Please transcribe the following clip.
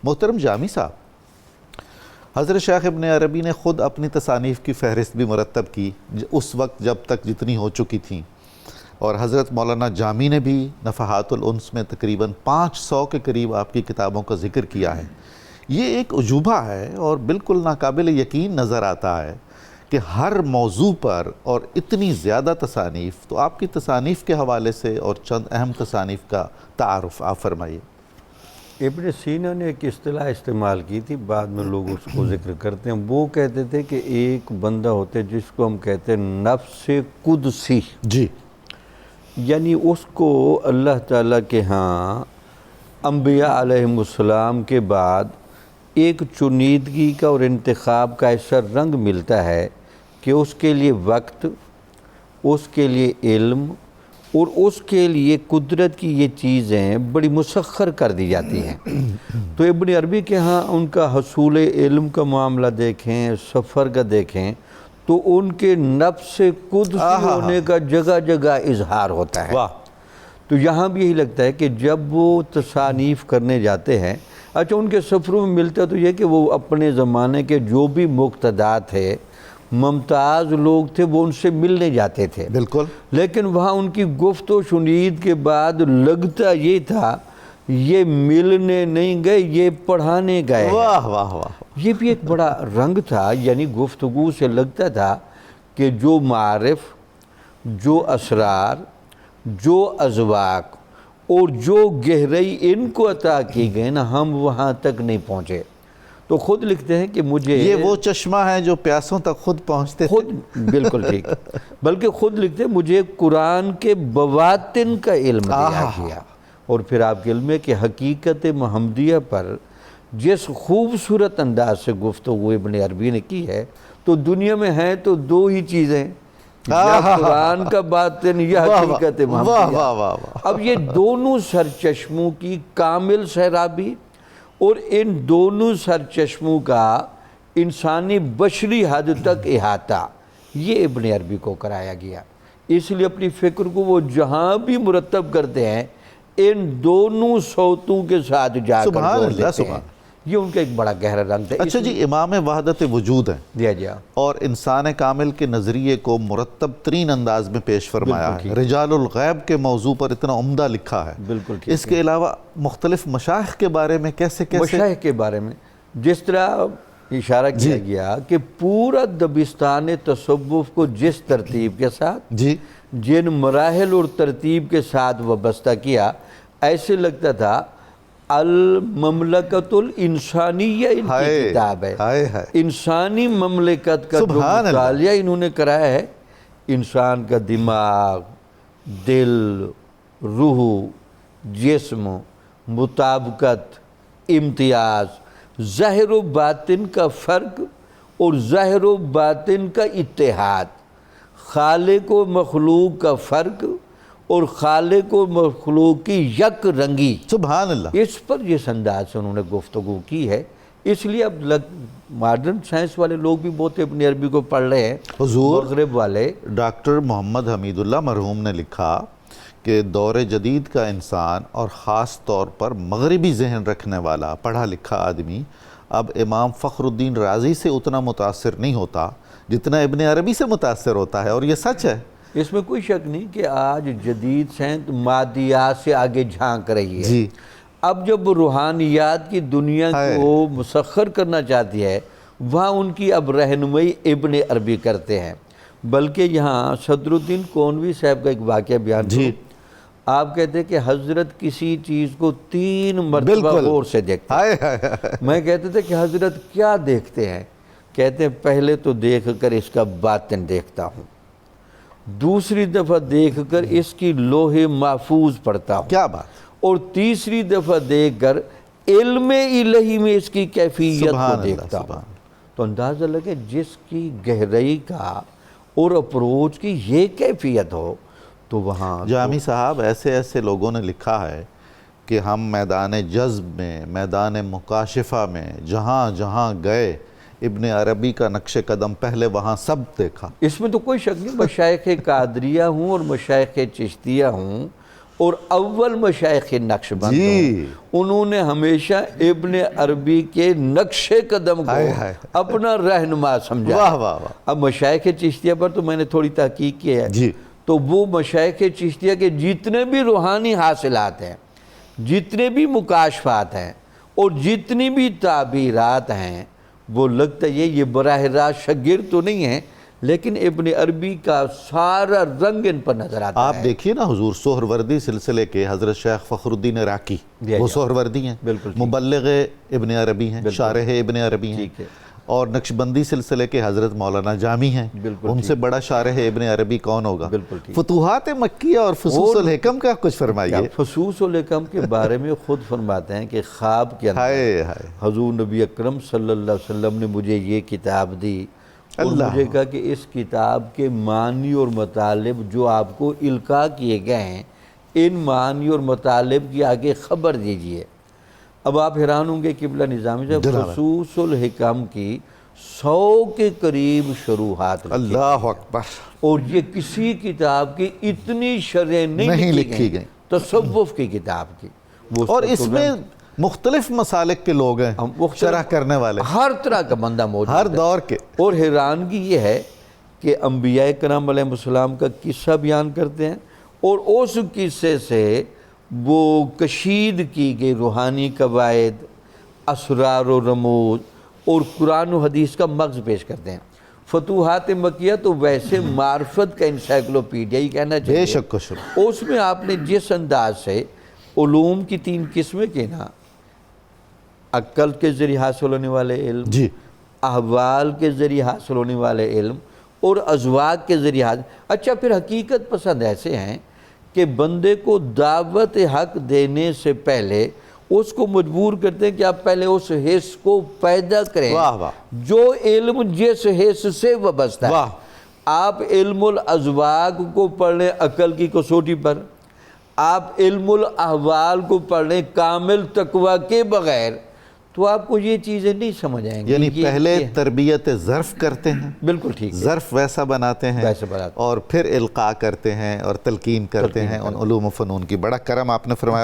محترم جامی صاحب، حضرت شیخ ابن عربی نے خود اپنی تصانیف کی فہرست بھی مرتب کی اس وقت جب تک جتنی ہو چکی تھیں، اور حضرت مولانا جامی نے بھی نفحات الانس میں تقریباً 500 کے قریب آپ کی کتابوں کا ذکر کیا ہے۔ یہ ایک عجوبہ ہے اور بالکل ناقابل یقین نظر آتا ہے کہ ہر موضوع پر اور اتنی زیادہ تصانیف۔ تو آپ کی تصانیف کے حوالے سے اور چند اہم تصانیف کا تعارف آپ فرمائیے۔ ابن سینا نے ایک اصطلاح استعمال کی تھی، بعد میں لوگ اس کو ذکر کرتے ہیں۔ وہ کہتے تھے کہ ایک بندہ ہوتا ہے جس کو ہم کہتے ہیں نفس قدسی، جی، یعنی اس کو اللہ تعالیٰ کے ہاں انبیاء علیہم السلام کے بعد ایک چنیدگی کا اور انتخاب کا ایسا رنگ ملتا ہے کہ اس کے لیے وقت، اس کے لیے علم اور اس کے لیے قدرت کی یہ چیزیں بڑی مسخر کر دی جاتی ہیں۔ تو ابن عربی کے ہاں ان کا حصول علم کا معاملہ دیکھیں، سفر کا دیکھیں، تو ان کے نفس قدسی ہونے کا جگہ جگہ اظہار ہوتا ہے۔ تو یہاں بھی یہی لگتا ہے کہ جب وہ تصانیف کرنے جاتے ہیں، اچھا ان کے سفروں میں ملتا تو یہ کہ وہ اپنے زمانے کے جو بھی مقتدیٰ تھے، ممتاز لوگ تھے، وہ ان سے ملنے جاتے تھے، بالکل، لیکن وہاں ان کی گفت و شنید کے بعد لگتا یہ تھا یہ ملنے نہیں گئے، یہ پڑھانے گئے۔ واہ واہ واہ، یہ بھی ایک بڑا رنگ تھا، یعنی گفتگو سے لگتا تھا کہ جو معارف، جو اسرار، جو اذواق اور جو گہرائی ان کو عطا کی گئی نا، ہم وہاں تک نہیں پہنچے۔ تو خود لکھتے ہیں کہ مجھے یہ وہ چشمہ ہے جو پیاسوں تک خود پہنچتے تھے۔ خود بالکل ٹھیک، بلکہ خود لکھتے ہیں مجھے قرآن کے بواطن کا علم دیا گیا، اور پھر آپ کے علم ہے کہ حقیقت محمدیہ پر جس خوبصورت انداز سے گفتگو ابن عربی نے کی ہے، تو دنیا میں ہیں تو دو ہی چیزیں، یا قرآن کا باطن یا حقیقت محمدیہ۔ اب یہ دونوں سرچشموں کی کامل سیرابی اور ان دونوں سرچشموں کا انسانی بشری حد تک احاطہ، یہ ابن عربی کو کرایا گیا۔ اس لیے اپنی فکر کو وہ جہاں بھی مرتب کرتے ہیں، ان دونوں صوتوں کے ساتھ جا کر جوڑ دیتے ہیں۔ یہ ان کا ایک بڑا گہرا رنگ تھا۔ اچھا جی، امام وحدت وجود ہیں اور انسان کامل کے نظریے کو مرتب ترین انداز میں پیش فرمایا ہے۔ رجال الغیب کے موضوع پر اتنا عمدہ لکھا ہے۔ بالکل ٹھیک۔ اس کے علاوہ مختلف مشائخ کے بارے میں کیسے مشائخ کے بارے میں جس طرح اشارہ کیا گیا کہ پورا دبستان تصوف کو جس ترتیب کے ساتھ، جن مراحل اور ترتیب کے ساتھ وابستہ کیا، ایسے لگتا تھا المملکت الانسانیہ ان کی کتاب ہے۔ انسانی مملکت کا جو مطالعہ انہوں نے کرایا ہے، انسان کا دماغ، دل، روح، جسم، مطابقت، امتیاز، ظاہر و باطن کا فرق اور ظاہر و باطن کا اتحاد، خالق و مخلوق کا فرق اور خالق و مخلوق کی یک رنگی، سبحان اللہ، اس پر جس انداز سے انہوں نے گفتگو کی ہے۔ اس لیے اب ماڈرن سائنس والے لوگ بھی بہت ابن عربی کو پڑھ رہے ہیں۔ حضور مغرب والے ڈاکٹر محمد حمید اللہ مرحوم نے لکھا کہ دور جدید کا انسان اور خاص طور پر مغربی ذہن رکھنے والا پڑھا لکھا آدمی اب امام فخر الدین رازی سے اتنا متاثر نہیں ہوتا جتنا ابن عربی سے متاثر ہوتا ہے، اور یہ سچ ہے۔ اس میں کوئی شک نہیں کہ آج جدید سائنس مادیات سے آگے جھانک رہی ہے۔ اب جب روحانیات کی دنیا کو مسخر کرنا چاہتی ہے، وہاں ان کی اب رہنمائی ابن عربی کرتے ہیں۔ بلکہ یہاں صدر الدین کونوی صاحب کا ایک واقعہ بیان کروں۔ آپ کہتے ہیں کہ حضرت کسی چیز کو 3 مرتبہ غور سے دیکھتے ہیں۔ میں کہتے تھے کہ حضرت کیا دیکھتے ہیں؟ کہتے ہیں پہلے تو دیکھ کر اس کا باطن دیکھتا ہوں، دوسری دفعہ دیکھ کر اس کی لوح محفوظ پڑھتا ہوں، کیا بات، اور تیسری دفعہ دیکھ کر علم الہی میں اس کی کیفیت کو دیکھتا ہوں۔ تو اندازہ لگے جس کی گہرائی کا اور اپروچ کی یہ کیفیت ہو تو وہاں جامی صاحب ایسے ایسے لوگوں نے لکھا ہے کہ ہم میدان جذب میں، میدان مکاشفہ میں جہاں جہاں گئے ابن عربی کا نقش قدم پہلے وہاں سب دیکھا۔ اس میں تو کوئی شک نہیں، مشائخ قادریہ ہوں اور مشائخ چشتیہ ہوں، اور اول مشائخ نقشبند جی انہوں نے ہمیشہ ابن عربی کے نقش قدم کو ہائے ہائے اپنا رہنما سمجھا. واہ واہ واہ. اب مشائخ چشتیہ پر تو میں نے تھوڑی تحقیق کی ہے. جی تو وہ مشائخ چشتیہ کے جتنے بھی روحانی حاصلات ہیں، جتنے بھی مکاشفات ہیں اور جتنی بھی تعبیرات ہیں، وہ لگتا ہے یہ براہ راست شاگرد تو نہیں ہیں، لیکن ابن عربی کا سارا رنگ ان پر نظر آتا ہے. آپ دیکھیے نا حضور سہروردی سلسلے کے حضرت شیخ فخر الدین عراقی وہ سہروردی ہیں، بالکل مبلغ ابن عربی ہیں، شارح ابن عربی ہیں، ٹھیک ہے. اور نقشبندی سلسلے کے حضرت مولانا جامی ہیں. بالکل ان سے بڑا شارح ابن عربی کون ہوگا؟ بالکل ٹھیک. فتوحات مکیہ اور فصوص الحکم کا کچھ فرمائیے. فصوص الحکم کے بارے میں خود فرماتے ہیں کہ خواب کے اندر ہائے ہائے حضور نبی اکرم صلی اللہ علیہ وسلم نے مجھے یہ کتاب دی اور مجھے کہا کہ اس کتاب کے معنی اور مطالب جو آپ کو القاء کیے گئے ہیں، ان معنی اور مطالب کی آگے خبر دیجئے. اب آپ حیران ہوں گے قبلہ نظامی صاحب، فصوص الحکم کی 100 کے قریب شروحات لکھی اللہ اکبر. اور یہ کسی کتاب کی اتنی شرح نہیں لکھی گئی، تصوف کی کتاب کی. اور اس میں مختلف مسالک کے لوگ ہیں، شرح کرنے والے، ہر طرح کا بندہ موجود ہر ہے. دور کے. اور حیرانگی یہ ہے کہ انبیاء کرام علیہ السلام کا قصہ بیان کرتے ہیں اور اس قصے سے وہ کشید کی گئی روحانی قواعد، اسرار و رموز اور قرآن و حدیث کا مغز پیش کرتے ہیں. فتوحات مکیہ تو ویسے معرفت کا انسائکلوپیڈیا ہی کہنا چاہیے. بے شک و شبہ. اس میں آپ نے جس انداز سے علوم کی 3 قسمیں کی نا، عقل کے ذریعے حاصل ہونے والے علم، جی احوال کے ذریعے حاصل ہونے والے علم اور ازواج کے ذریعے حاصل. اچھا پھر حقیقت پسند ایسے ہیں کہ بندے کو دعوت حق دینے سے پہلے اس کو مجبور کرتے ہیں کہ آپ پہلے اس حس کو پیدا کریں. واہ واہ. جو علم جس حس سے وابستہ ہے. واہ. آپ علم الازواج کو پڑھ لیں عقل کی کسوٹی پر، آپ علم الاحوال کو پڑھ لیں کامل تقوی کے بغیر، تو آپ کو یہ چیزیں نہیں سمجھ آئیں گی. یعنی پہلے تربیت ظرف کرتے ہیں، بالکل ٹھیک ہے، ظرف ویسا بناتے ہیں ویسے بناتے ہیں. اور پھر القاء کرتے ہیں اور تلقین کرتے ہیں ان علوم و فنون کی. بڑا کرم آپ نے فرمایا.